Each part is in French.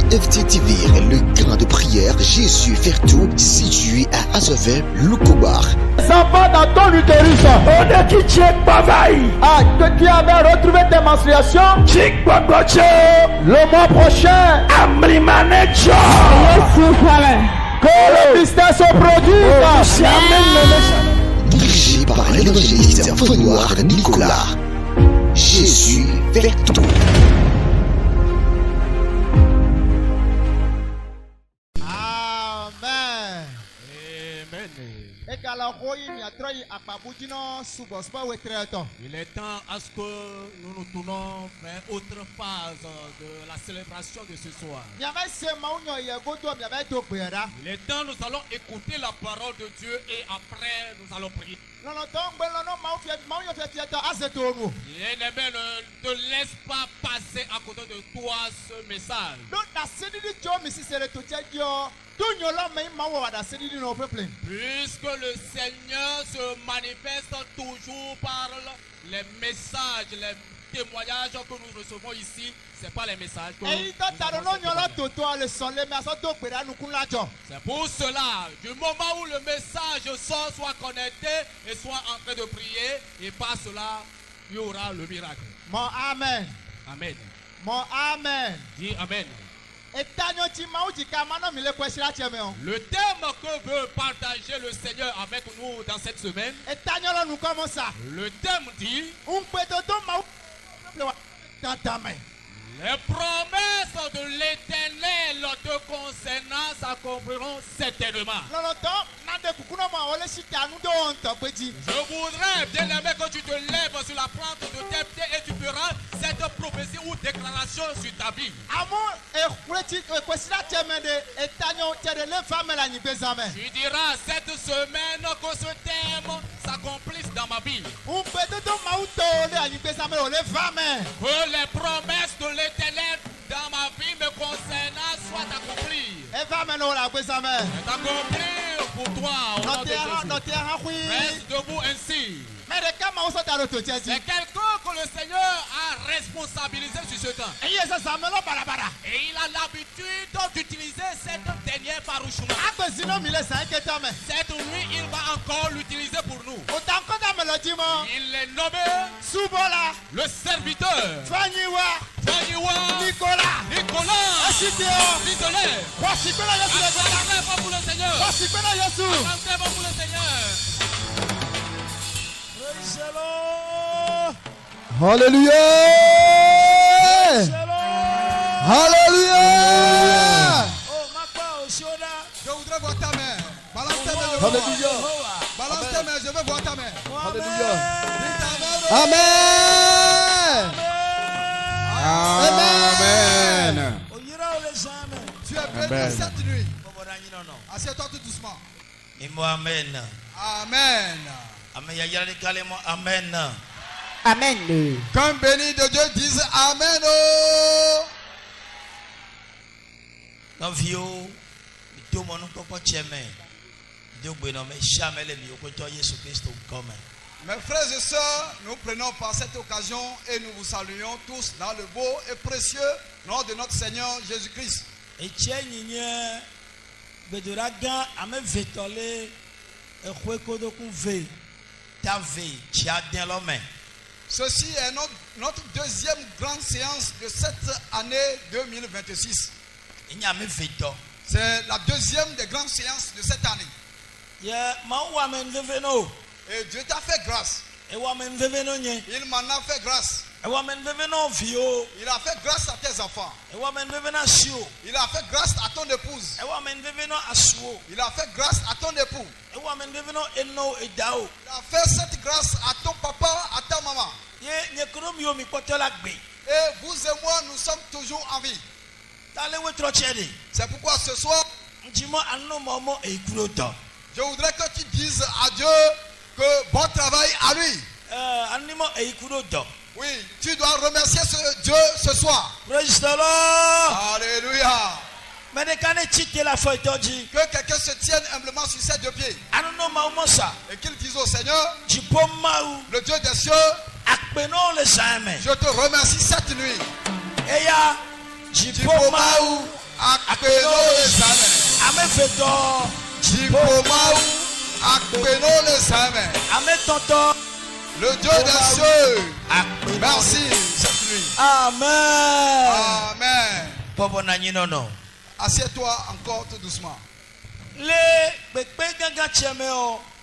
FTTV, le camp de prière Jésus faire tout, situé à Azovel, Lukubar. Ça va dans ton utérus. On est qui check bavaille. Ah, que tu avais retrouvé tes menstruations. Check babache. Le mois prochain. Amri manager. Que le mystère se produise. Dirigé par l'évangéliste Fenoir Nicolas. Jésus fait tout. Il est temps à ce que nous nous tournons vers autre phase de la célébration de ce soir. Il est temps, nous allons écouter la parole de Dieu et après nous allons prier. Bien-aimé, ne laisse pas passer à côté de toi ce message. Puisque le Seigneur se manifeste toujours par les messages, les témoignages que nous recevons ici, ce n'est pas les messages que nous c'est pour cela, du moment où le message sort, soit connecté et soit en train de prier, et par cela, il y aura le miracle. Mon amen. Amen. Mon amen. Dis amen. Le thème que veut partager le Seigneur avec nous dans cette semaine, le thème dit les promesses de l'Éternel te concernant s'accompliront certainement. Je voudrais, bien-aimé, que tu te lèves sur la plante de tes pieds et tu feras cette prophétie ou déclaration sur ta vie. Tu diras cette semaine que ce thème s'accomplisse dans ma vie. Que les promesses de l'Éternel dans ma vie me concernant soient accomplies. C'est accompli pour toi au nom de Jésus. Reste debout ainsi. C'est quelqu'un que le Seigneur a responsabilisé sur ce temps. Et il a l'habitude d'utiliser cette dernière parouchement. Cette nuit, il va encore l'utiliser pour nous. Il est nommé le serviteur Nicolas. Pour le Seigneur. Pour le Seigneur. Alléluia. Alléluia. Je voudrais voir ta main. Balance ta main. Alléluia. Balance ta main, je veux voir ta main. Alléluia. Amen. Amen. Tu es béni cette nuit. Assieds-toi tout doucement. Amen. Amen. Amen. Amen. Qu'un béni de Dieu dise Amen. Oh. Mes frères et sœurs, nous prenons par cette occasion et nous vous saluons tous dans le beau et précieux nom de notre Seigneur Jésus-Christ. Ceci est notre deuxième grande séance de cette année 2026. C'est la deuxième des grandes séances de cette année. Et Dieu t'a fait grâce. Il m'en a fait grâce. Il a fait grâce à tes enfants. Il a fait grâce à ton épouse. Il a fait grâce à ton époux. Il a fait cette grâce à ton papa, à ta maman. Et vous et moi, nous sommes toujours en vie. C'est pourquoi ce soir, je voudrais que tu dises à Dieu que bon travail à lui. Oui, tu dois remercier ce Dieu ce soir. Alléluia. Que quelqu'un se tienne humblement sur ses deux pieds. Et qu'il dise au Seigneur, le Dieu des cieux, je te remercie cette nuit. Akpeno le zame. Amefeto. Jipomau. Akpeno le zame. Ametonto. Le Dieu des cieux. Merci cette nuit. Amen. Amen. Bobo nanyi nono. Assieds-toi encore tout doucement.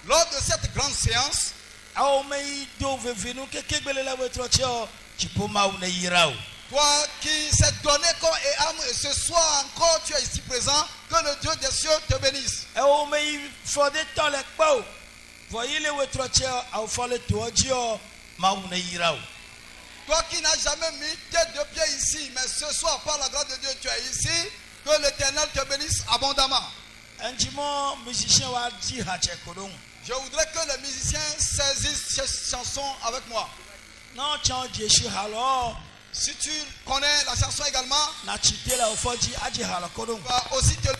Lors de cette grande séance, toi qui s'est donné corps et âme, et ce soir encore tu es ici présent, que le Dieu des cieux te bénisse. Toi qui n'as jamais mis tes deux pieds ici, mais ce soir par la grâce de Dieu tu es ici, que l'Éternel te bénisse abondamment. Je voudrais que les musiciens saisissent cette chanson avec moi. Si tu connais la chanson également, tu vas aussi te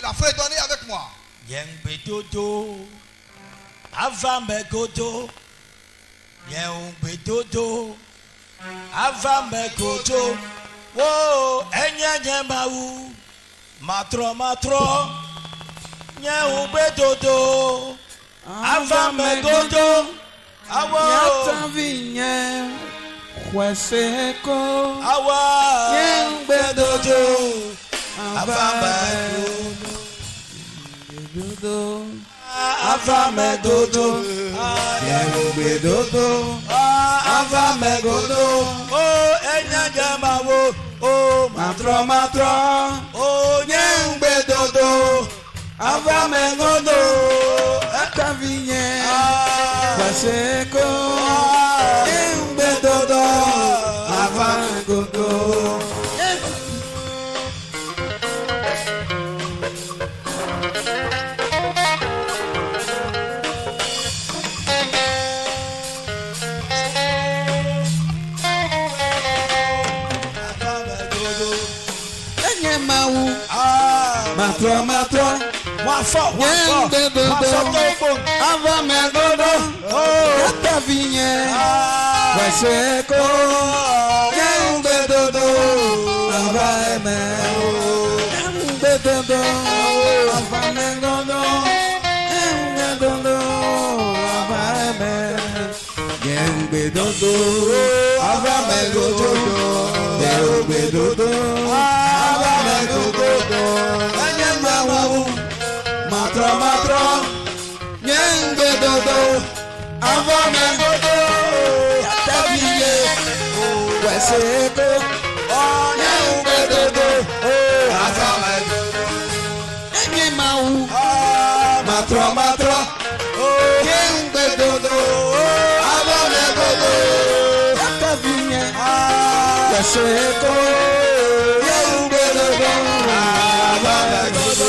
la fredonner avec moi. Wo enye mawu matro nye ubedodo ava megodo awo yatavinye kweseko awa nye ubedodo ava megodo ava megodo nye ubedodo ava megodo o enye mawu o matro o nye ubedodo ava megodo yatavinye kweseko nye ubedodo ava megodo. Matro, ava megodo, yatavinye, kweseko, bedodo, ava bedodo, ava megodo, bedodo, ava bedodo, ava megodo, bedodo, ava megodo. Matro, nyenge dodo, ava megodo, yatavinye, kweseko, nyenge dodo, ava megodo, nyenge mau, matro, nyenge dodo, ava megodo, yatavinye, kweseko, nyenge dodo, ava megodo.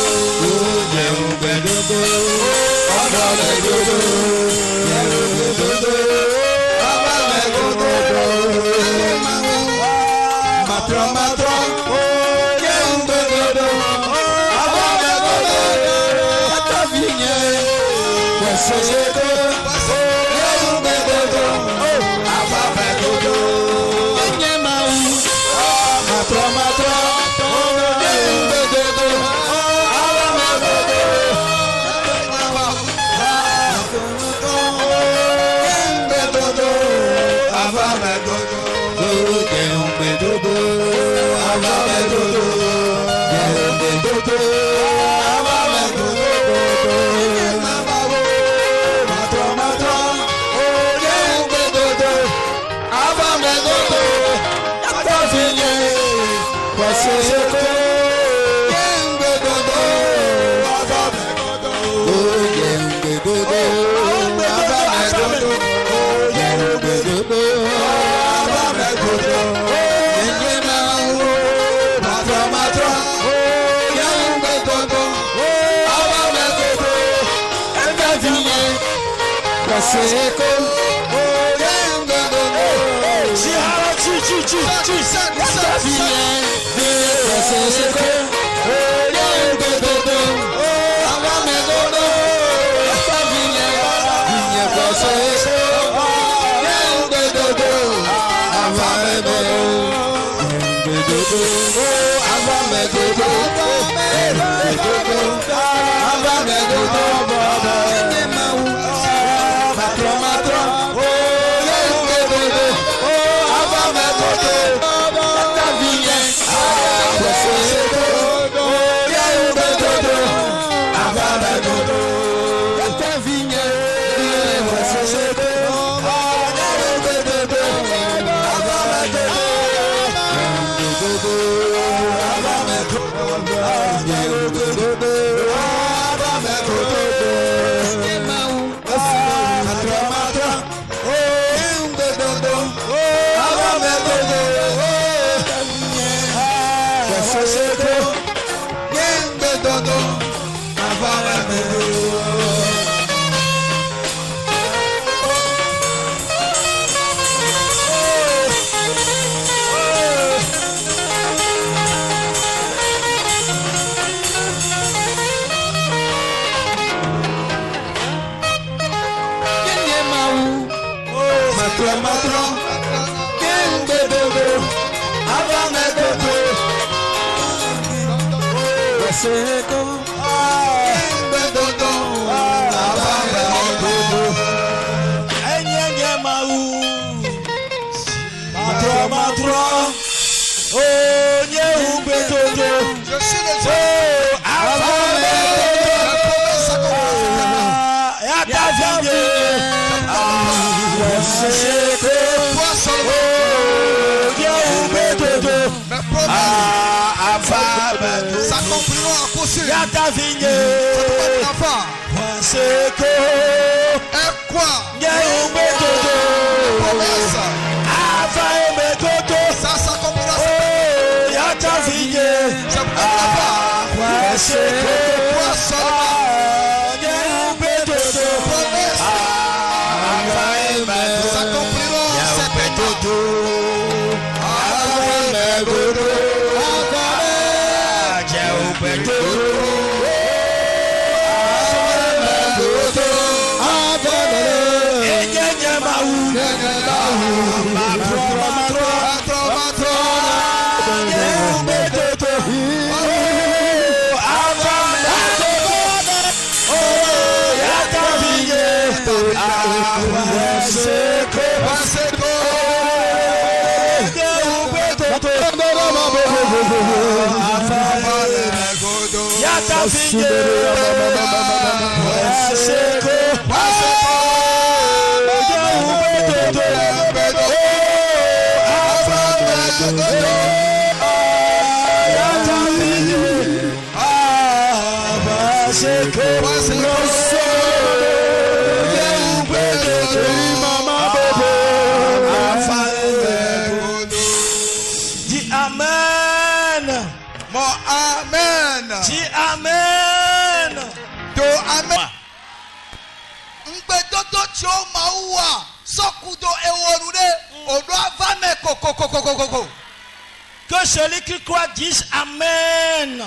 Que celui qui croit dise Amen.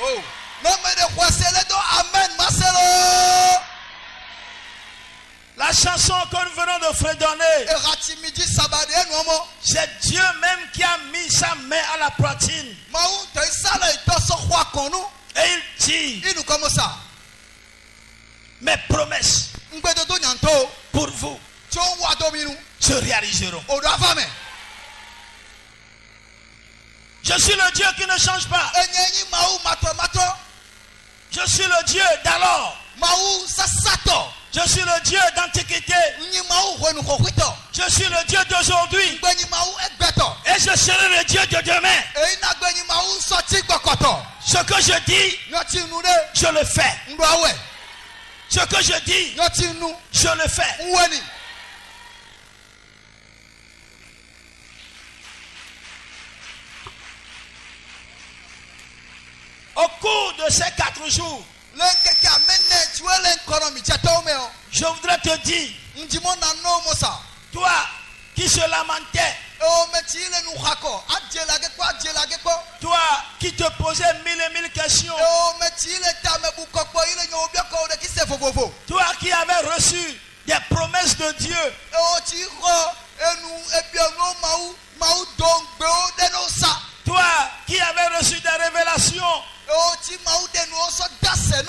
Oh, non mais de quoi c'est le dos Amen, Marcelo. La chanson que nous venons de fredonner, c'est Dieu même qui a mis sa main à la poitrine. Et il dit, mes promesses pour vous se réaliseront. Je suis le Dieu qui ne change pas. Je suis le Dieu d'alors. Je suis le Dieu d'antiquité. Je suis le Dieu d'aujourd'hui. Et je serai le Dieu de demain. Ce que je dis, je le fais. Ce que je dis, je le fais. Au cours de ces 4 jours, je voudrais te dire, toi qui se lamentais, toi qui te posais 1000 et 1000 questions, toi qui avais reçu des promesses de Dieu, toi qui avais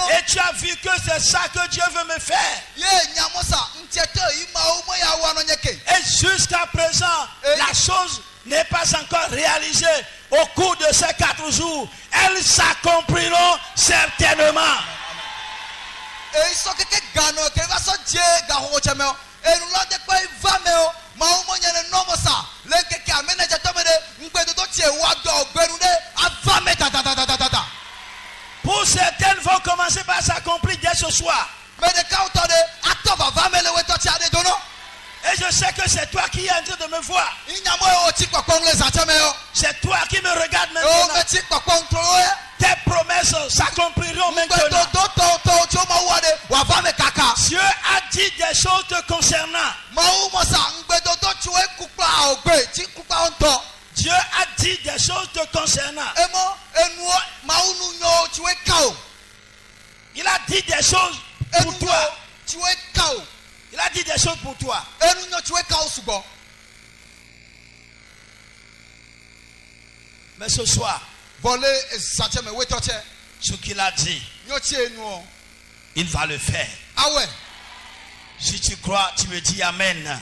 Et tu as vu que c'est ça que Dieu veut me faire. Et jusqu'à présent, la chose n'est pas encore réalisée. Au cours de ces 4 jours, elles s'accompliront certainement. Pour certaines vont commencer par s'accomplir dès ce soir. Et je sais que c'est toi qui es en train de me voir. C'est toi qui me regardes maintenant. Tes promesses s'accompliront maintenant. Dieu a dit des choses te concernant. Dieu a dit des choses te concernant. Il a dit des choses pour toi. Il a dit des choses pour toi. Mais ce soir, ce qu'il a dit, il va le faire. Si tu crois, tu me dis Amen.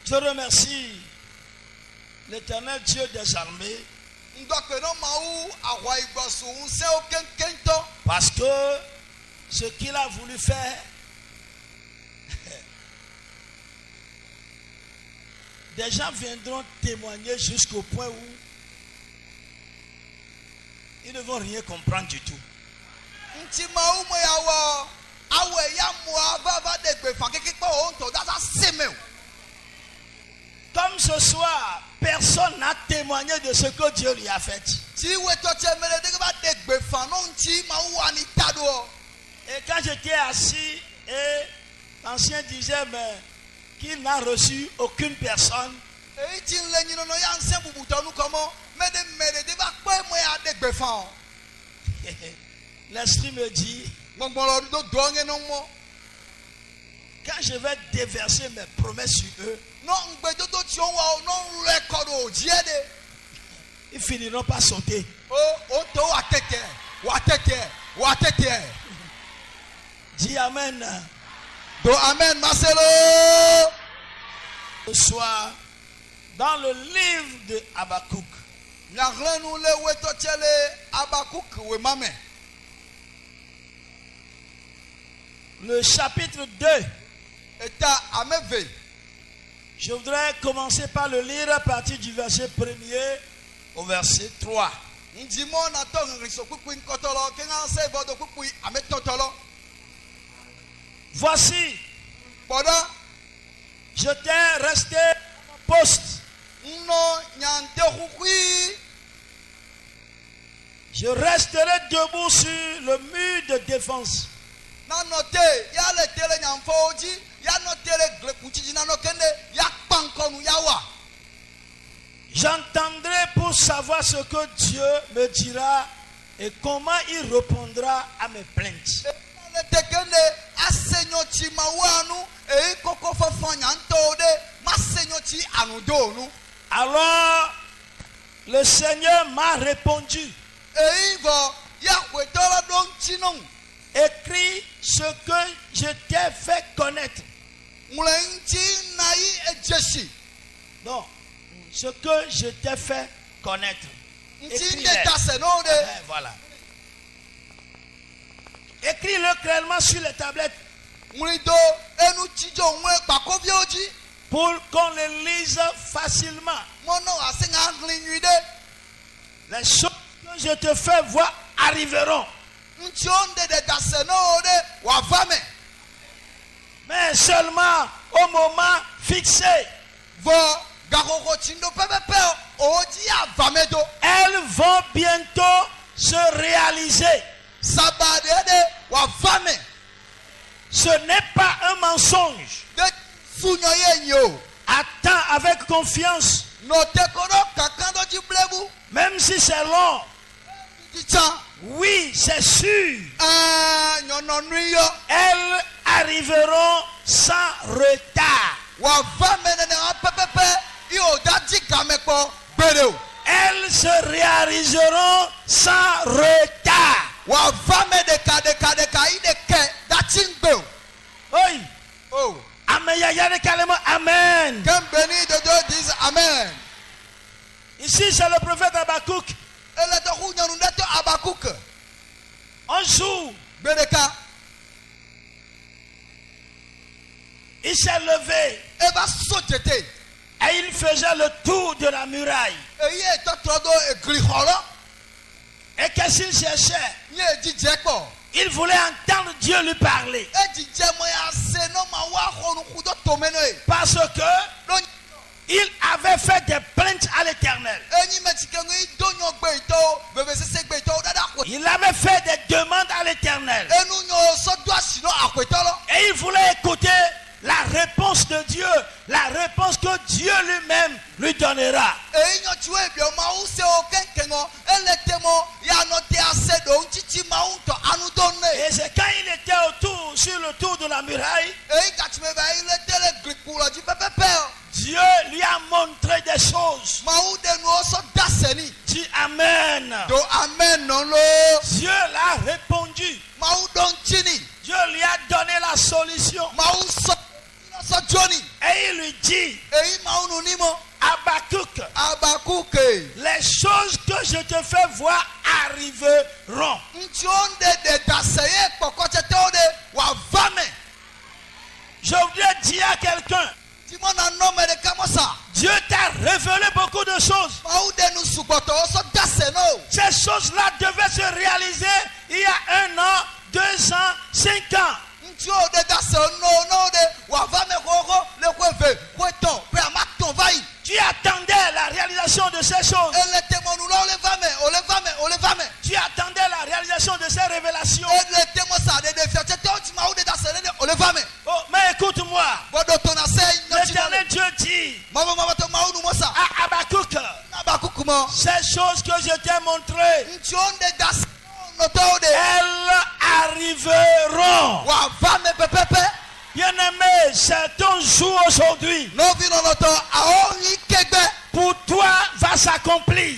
Je remercie l'Éternel Dieu des armées. Parce que ce qu'il a voulu faire, des gens viendront témoigner jusqu'au point où ils ne vont rien comprendre du tout. Comme ce soir, personne n'a témoigné de ce que Dieu lui a fait. Et quand j'étais assis, et l'ancien disait mais qu'il n'a reçu aucune personne. L'esprit me dit, quand je vais déverser mes promesses sur eux, ils finiront par sauter. Dis Amen. Amen, Marcelo. Ce soir, dans le livre de Habakkuk, le chapitre 2, je voudrais commencer par le lire à partir du verset 1er au verset 3. Voici, je t'ai resté poste. Je resterai debout sur le mur de défense. J'entendrai pour savoir ce que Dieu me dira et comment il répondra à mes plaintes. Alors le Seigneur m'a répondu. Écris ce que je t'ai fait connaître. Non, ce que je t'ai fait connaître. Voilà. Écris-le clairement sur les tablettes. Pour qu'on le lise facilement. Les choses que je te fais voir arriveront. Mais seulement au moment fixé. Elles vont bientôt se réaliser. Ce n'est pas un mensonge. Attends avec confiance. Même si c'est long. Oui, c'est sûr. Elles arriveront sans retard. Elles se réaliseront sans retard. Oui. Oh. Amen. Qu'un béni de Dieu dise Amen. Ici, c'est le prophète Habakkuk. Un jour, il s'est levé et il faisait le tour de la muraille. Et qu'est-ce qu'il cherchait? Il voulait entendre Dieu lui parler. Parce que il avait fait des plaintes à l'Éternel. Il avait fait des demandes à l'Éternel. Et il voulait écouter la réponse de Dieu, la réponse que Dieu lui-même lui donnera. Et c'est quand il était sur le tour de la muraille, Dieu lui a montré des choses. Dis Amen. Dieu l'a répondu. Dieu lui a donné la solution. Et il lui dit, Habakkuk, les choses que je te fais voir arriveront. Je voudrais dire à quelqu'un, Dieu t'a révélé beaucoup de choses. Ces choses-là devaient se réaliser il y a 1 an, 2 ans, 5 ans. Tu attendais la réalisation de ces choses. Tu attendais la réalisation de ces révélations. Oh, mais écoute-moi. L'Éternel Dieu dit à Habakkuk, ces choses que je t'ai montrées, elles arriveront. Bien-aimé, c'est ton jour aujourd'hui. Pour toi va s'accomplir.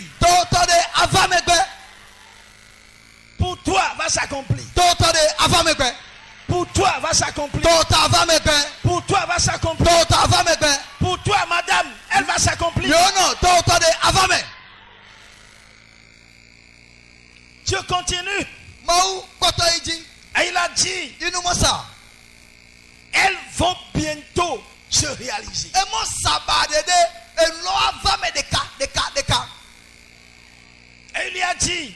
Pour toi va s'accomplir. Pour toi va s'accomplir. Pour toi va s'accomplir. Pour toi, madame, elle va s'accomplir. Dieu continue. Et il a dit, elles vont bientôt se réaliser. Et il lui a dit,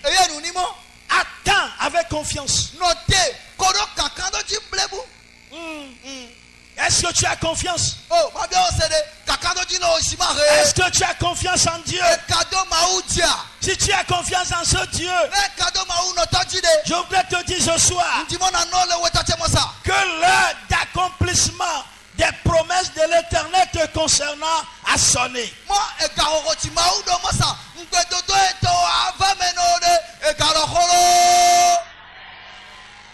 attends avec confiance. Est-ce que tu as confiance? Est-ce que tu as confiance en Dieu? Si tu as confiance en ce Dieu, je voudrais te dire ce soir que l'heure d'accomplissement des promesses de l'Éternel te concernant a sonné.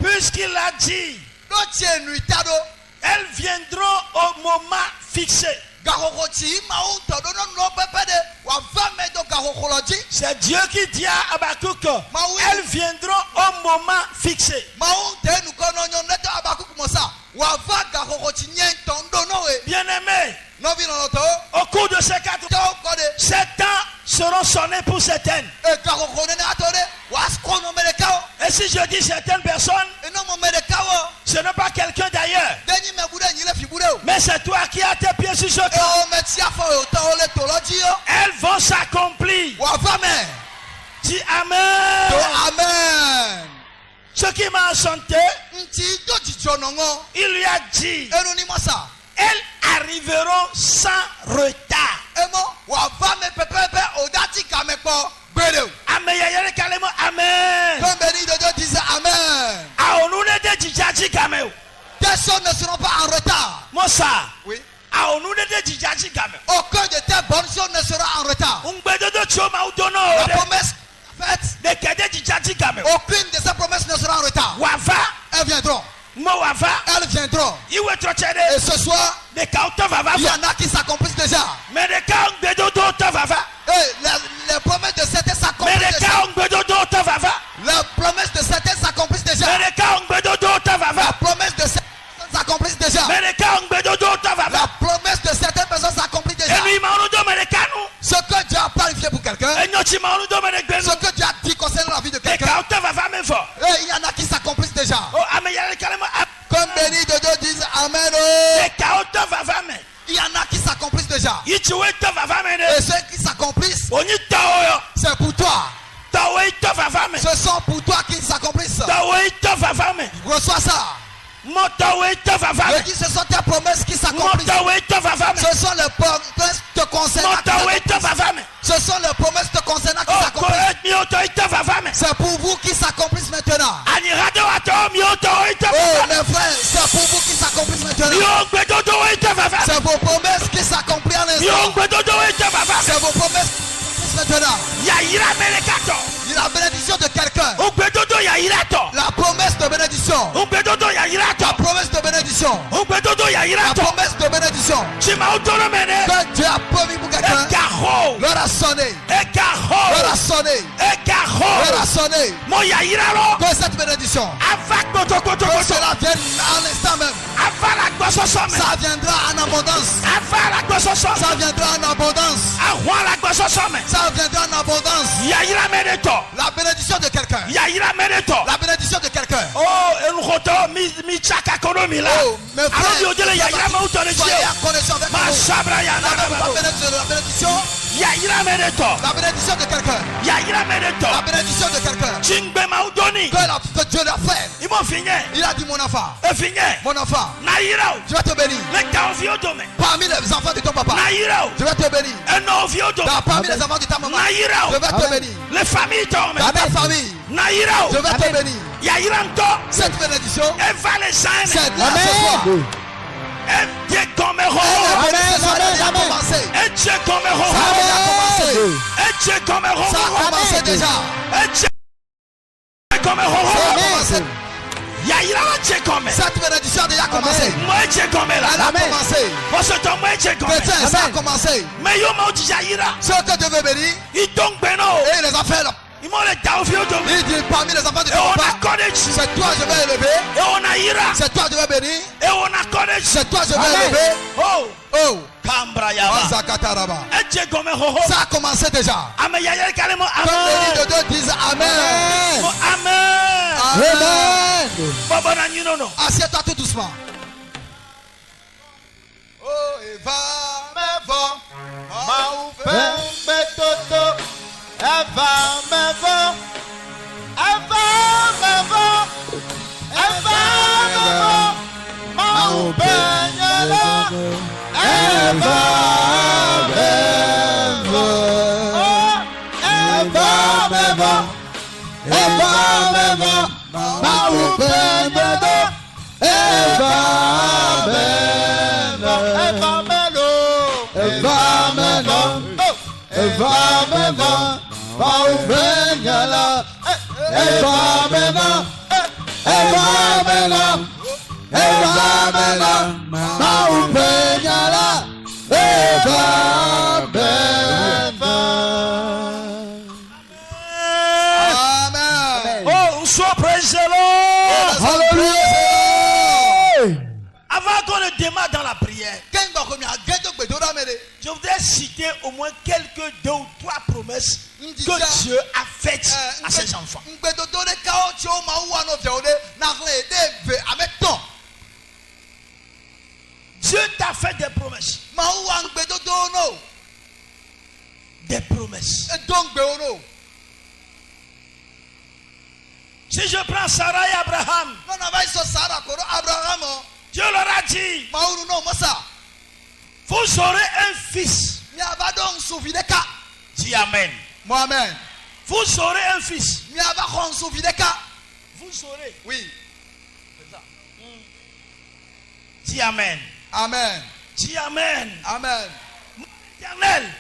Puisqu'il a dit, elles viendront au moment fixé. C'est Dieu qui dit à Habakkuk, elles viendront au moment fixé. Bien-aimé, au cours de ces 4 ans, 7 ans seront sonnés pour certaines. Et si je dis certaines personnes, ce n'est pas quelqu'un d'ailleurs, mais c'est toi qui as tes pieds sur ce camp. Elles vont s'accomplir. Dis Amen. Amen. Ce qui m'a enchanté, il lui a dit, elles arriveront sans retard. Amen. Comme béni de Dieu disait Amen. Tes choses ne seront pas en retard. Oui. Aucun de tes bonnes choses ne sera en retard. La promesse faite, aucune de ces promesses ne sera en retard. Elles viendront. Elles viendront. Et ce soir, il y Et ceux qui s'accomplissent, c'est pour toi. Ce sont pour toi qui s'accomplissent. Reçois ça. Je dis, ce sont tes promesses qui s'accomplissent. Ce sont les promesses te concernant qui s'accomplissent. Ce sont les promesses te concernant qui s'accomplissent. C'est pour vous qui s'accomplissent maintenant. Oh mes frères, c'est pour vous qui s'accomplissent maintenant. C'est vos promesses qui s'accomplissent en instant. C'est vos promesses qui s'accomplissent maintenant. La bénédiction de quelqu'un. La promesse de bénédiction. La promesse de bénédiction. La promesse de bénédiction. Que Dieu a promis pour quelqu'un. L'heure a sonné. L'heure a sonné. L'heure a sonné. Que cette bénédiction. Que cela vienne en l'instant même. Ça viendra en abondance. Ça viendra en abondance. Ça viendra en abondance. La bénédiction de quelqu'un. La bénédiction de quelqu'un. Oh, mes frères, soyez en connexion avec nous. La bénédiction. La bénédiction de quelqu'un. La bénédiction de quelqu'un. Que Dieu l'a fait. Il a dit mon enfant. Mon enfant. Je vais te bénir. Parmi les enfants de ton papa. Je vais te bénir. Parmi les enfants de ta maman. Je vais te bénir. Les familles tombent. Dans ta famille. Je vais te bénir. Cette bénédiction. C'est là ce soir. Ça a commencé déjà. Cette bénédiction a déjà commencé. Elle a commencé. Ça a commencé. Ce que Dieu veut bénir, et il les a fait là. Il dit parmi les enfants de ton papa, c'est toi je vais élever. C'est toi je vais bénir. C'est toi je vais élever. Oh, ça a commencé déjà. Comme les deux disent Amen. Amen. Assieds-toi tout doucement. Oh, Eva, Avant qu'on ne démarre dans la prière, je voudrais citer au moins quelques 2 ou 3 promesses que Dieu a faites à ses enfants. Dieu t'a fait des promesses. Des promesses. Si je prends Sarah et Abraham, Dieu leur a dit, vous aurez un fils. Dis Amen. Amen. Vous aurez un fils. Vous aurez. Oui. Dis Amen. Amen. Dis Amen. Amen. Éternel,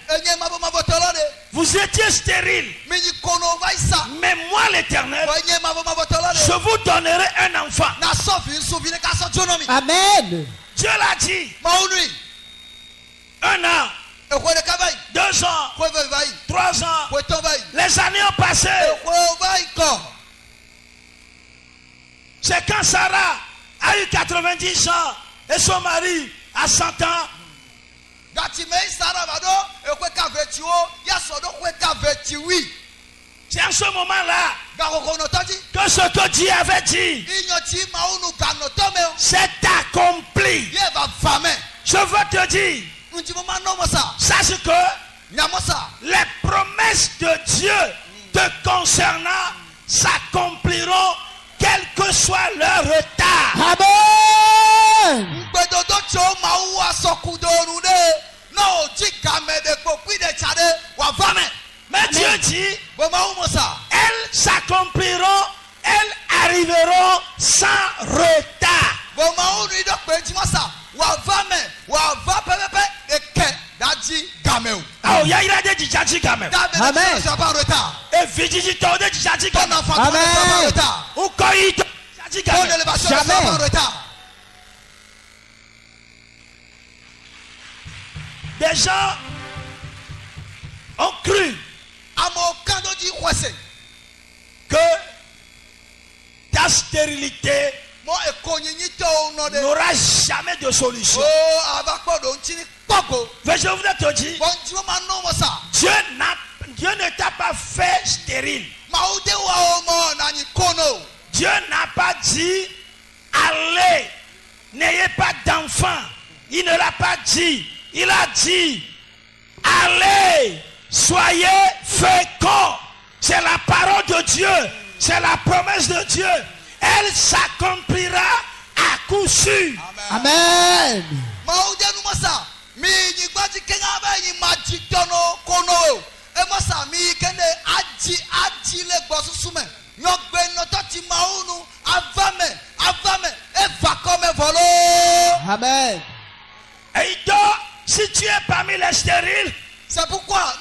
vous étiez stérile. Mais moi l'Éternel, je vous donnerai un enfant. Amen. Dieu l'a dit. 1 an, 2 ans, 3 ans. Les années ont passé. C'est quand Sarah a eu 90 ans et son mari a 100 ans. C'est à ce moment-là que ce que Dieu avait dit s'est accompli. Je veux te dire, Sache que les promesses de Dieu te concernant s'accompliront quel que soit leur retard. Amen. Mais Dieu dit, elles s'accompliront, elles arriveront sans retard. Amen. Des gens ont cru que ta stérilité n'aura jamais de solution. Mais je voudrais te dire, Dieu ne t'a pas fait stérile. Dieu n'a pas dit, allez, n'ayez pas d'enfants. Il ne l'a pas dit. Il a dit, allez, soyez féconds. C'est la parole de Dieu. C'est la promesse de Dieu. Elle s'accomplira à coup sûr. Amen. Amen. Et donc, si tu es parmi les stériles, c'est pourquoi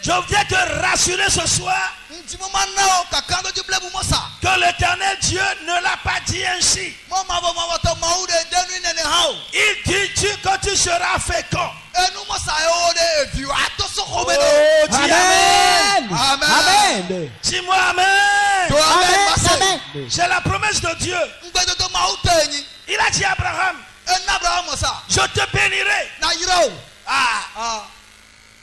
je viens te rassurer ce soir que l'Éternel Dieu ne l'a pas dit ainsi. Il dit que tu seras fécond. Amen. Amen. Dis-moi amen. Amen. C'est la promesse de Dieu. Il a dit à Abraham, je te bénirai.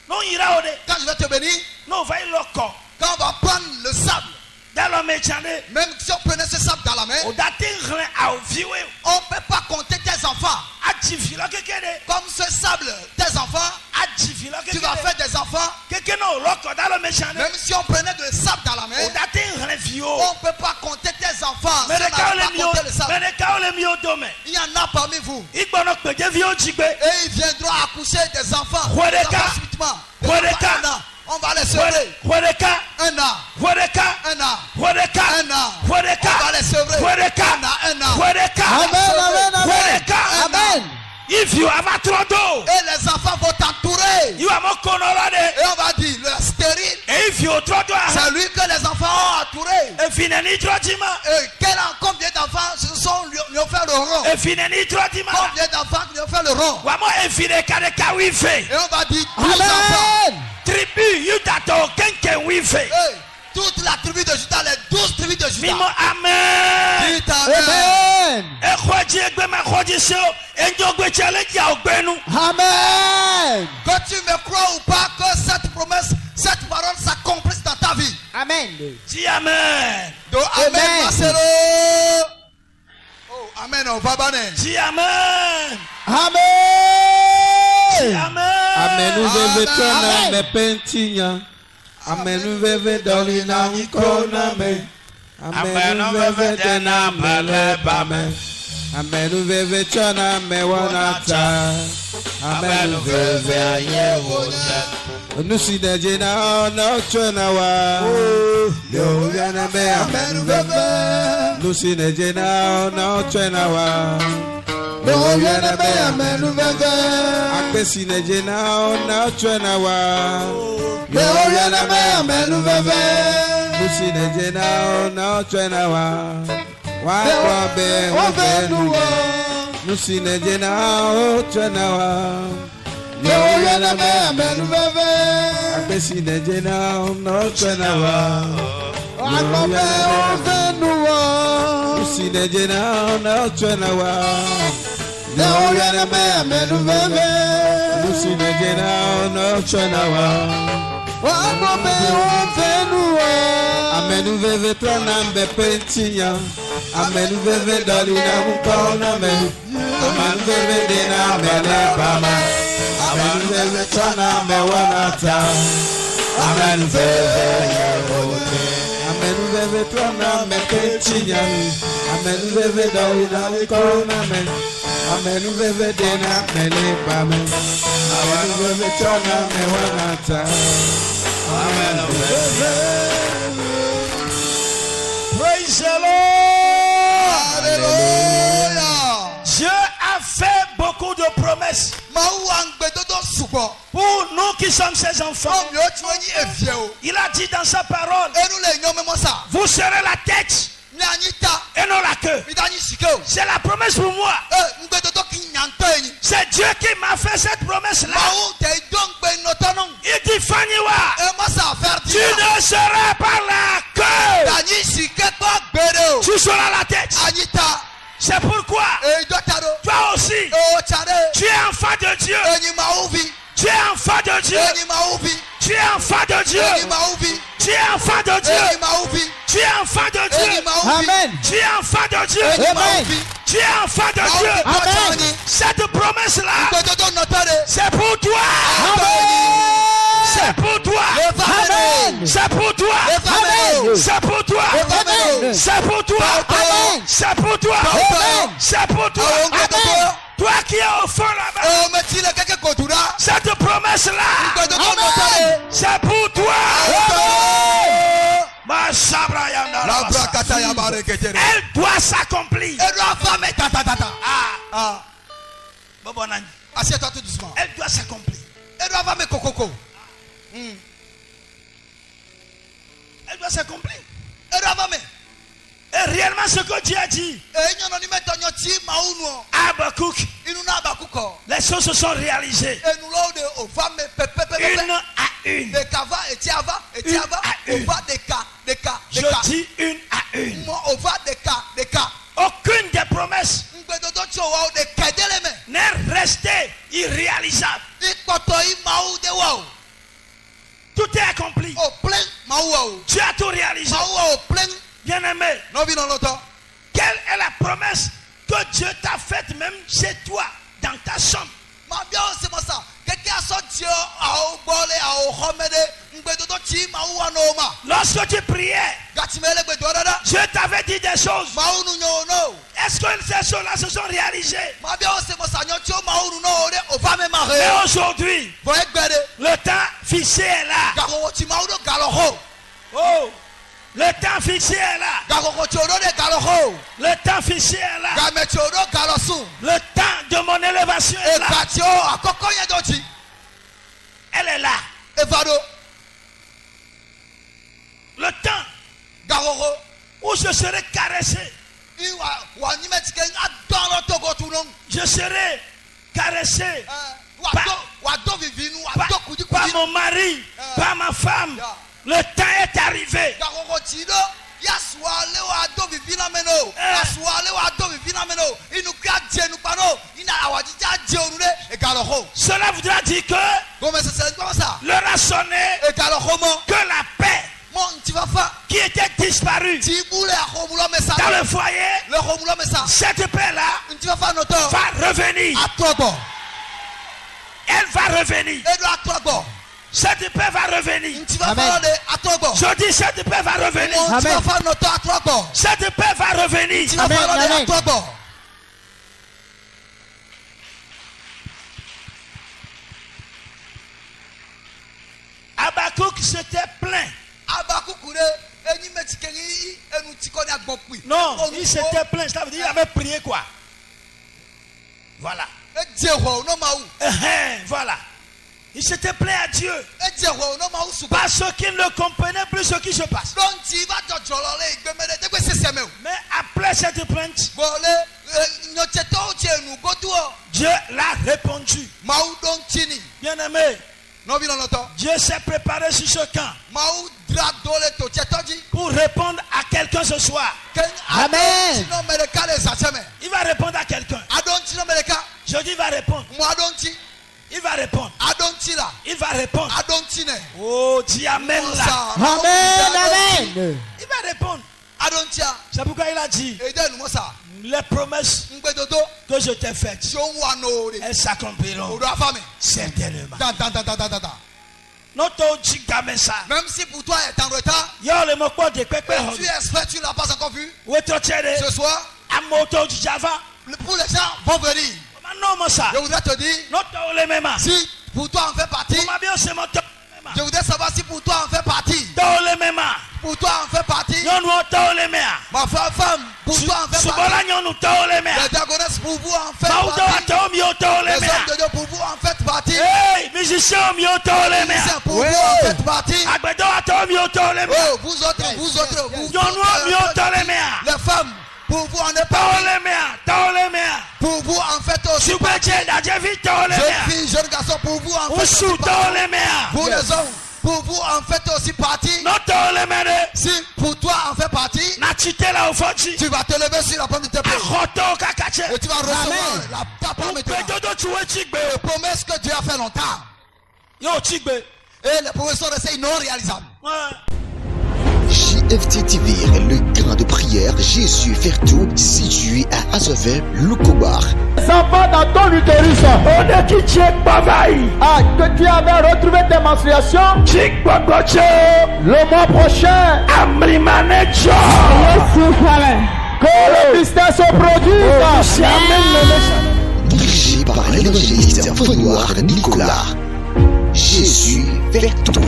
Non, il ira au dé. Quand je vais te bénir, non, va y loco. Quand on va prendre le sable, même si on prenait ce sable dans la main, on ne peut pas compter tes enfants. Comme ce sable, tes enfants, tu vas faire des enfants. Même si on prenait le sable dans la main, on ne peut pas compter tes enfants. Si on n'a pas compté le sable. Il y en a parmi vous. Et ils viendront accoucher des enfants. Subitement. On va les sevrer. Un an. On va les sevrer. Amen. If you have a trop d'eau, et les enfants vont t'entourer. Et on va dire le stérile. C'est lui que les enfants ont entouré. Et combien d'enfants se sont lui ont fait le rond? Combien d'enfants lui ont fait le rond? Et on va dire 12 enfants. Toute la tribu de Juda, les 12 tribus de Juda. Amen. Dites amen. Amen. Que tu me crois ou pas que cette promesse, cette parole s'accomplisse dans ta vie. Amen. Dis amen. Donc amen, Marcelo. Oh, amen, on va banner. Dis amen. Amen. Dis amen. Amen. Nous devons me pentir. Amen. Nous devons donner na ikona me. Amen. Nous devons dena mele bame. Amen. Nous devons chana me wanata. Amen. Nous devons aye woja. Nous si dejena na chana wa. Yo yana me. Amen. Nous devons. Nous si dejena na chana wa. Yo yana me. Amen. Nous devons. Akesi dejena na chana wa. Amen. Nous si dejena na chana wa. Wa be nous si dejena o chana wa. Yo yana me. Amen. Nous akesi dejena na chana wa. Wa be nous si dejena na chana wa. Yo yana me. Amen. Nous si dejena na chana wa. Amen. Nous veve planambe pentia. Amen. Nous veve dolina mukona me. Amen. Nous veve dena mele bama. Amen veve tona me wanata. Amen veve. Amen veve tona me petinyami. Amen veve dolina me corona me. Amen veve dena me le bama. Amen veve tona me wanata. Amen veve. Praise the Lord. Alléluia. Dieu a fait beaucoup de promesses pour nous qui sommes ses enfants. Il a dit dans sa parole, vous serez la tête et non la queue. C'est la promesse pour moi. C'est Dieu qui m'a fait cette promesse-là. Il dit, Fannywa, tu ne seras pas la queue. Tu seras la tête. C'est pourquoi toi aussi, tu es enfant de Dieu. Tu es enfant de Dieu. Tu es enfant de Dieu. Tu es enfant de Dieu. Tu es enfant de Dieu. Amen. Tu es enfant de Dieu. Amen. Tu es enfant de Dieu. Amen. Cette promesse-là, c'est pour toi. C'est pour toi. Amen. C'est pour toi. Amen. C'est pour toi. Amen. C'est pour toi. Amen. C'est pour toi. Amen. C'est pour toi. Amen. Toi qui es au fond là-bas, cette promesse-là, c'est pour toi. Elle doit s'accomplir. Assieds-toi tout doucement. Elle doit s'accomplir. Elle doit avoir mes cococos. Elle doit s'accomplir. Elle doit avoir mes. Et réellement ce que Dieu a dit à Habakkuk, les choses se sont réalisées une à une. Je dis une à une. Aucune des promesses n'est restée irréalisable. Tout est accompli. Tu as tout réalisé. Bien-aimé, quelle est la promesse que Dieu t'a faite même chez toi, dans ta chambre? Lorsque tu priais, Dieu t'avait dit des choses. Est-ce que ces choses-là se sont réalisées? Mais aujourd'hui, le temps fixé est là. Oh, le temps fixé est là. Le temps fixé est là. Le temps de mon élévation est là. Elle est là. Le temps où je serai caressé. Je serai caressé par mon mari, par ma femme. Le temps est arrivé. Cela voudra dire que l'heure a sonné, que la paix qui était disparue dans le foyer, cette paix-là va revenir. Elle va revenir. Cette paix va revenir. Amen. Je dis cette paix va revenir. Amen. Cette paix va revenir. Amen. Amen. Habakkuk s'était plaint. Non, il s'était plaint. Ça veut dire qu'il avait prié quoi? Voilà. Voilà. Il s'était plaint à Dieu parce qu'il ne comprenait plus ce qui se passe. Mais après cette plainte, Dieu l'a répondu. Bien-aimé, Dieu s'est préparé sur ce camp pour répondre à quelqu'un ce soir. Amen. Il va répondre à quelqu'un. Je dis il va répondre. Il va répondre. Il va répondre. Oh, dis amen là. Amen. Amen. Il va répondre. C'est pourquoi il a dit Les promesses que je t'ai faites, elles s'accompliront certainement. Même si pour toi est en retard, tu espères, tu ne l'as pas encore vu. Ce soir, pour les gens vont venir. Je voudrais te dire, si pour toi en fait partie, je voudrais savoir si pour toi en fait partie. Pour toi en fait partie. Ma femme, pour toi en fait partie. Les diagonesses pour vous en fait partie. Les hommes de Dieu pour vous en fait partie. Les musiciens pour vous en fait partie. Oh, vous autres, les femmes, pour vous en êtes partie. Pour vous en fait aussi partie. Jeunes filles, jeunes garçons, pour vous en fait aussi partie. Vous les hommes, pour vous en faites aussi partie. Si pour toi en fait partie, tu vas te lever sur la pomme de tes pieds et tu vas recevoir ta pomme maintenant. Les promesses que Dieu a fait longtemps et les promesses sont restées non réalisables. JFT TV, le grain de prière Jésus faire tout, situé à Azové, Lukobar. Ça va dans ton utérus. On est qui check bavaille. Ah, que tu avais retrouvé tes menstruations. Check babache. Le mois prochain. Amri manager. Que le business se produise. Dirigé par l'évangéliste Fenoir Nicolas. Jésus fait tout.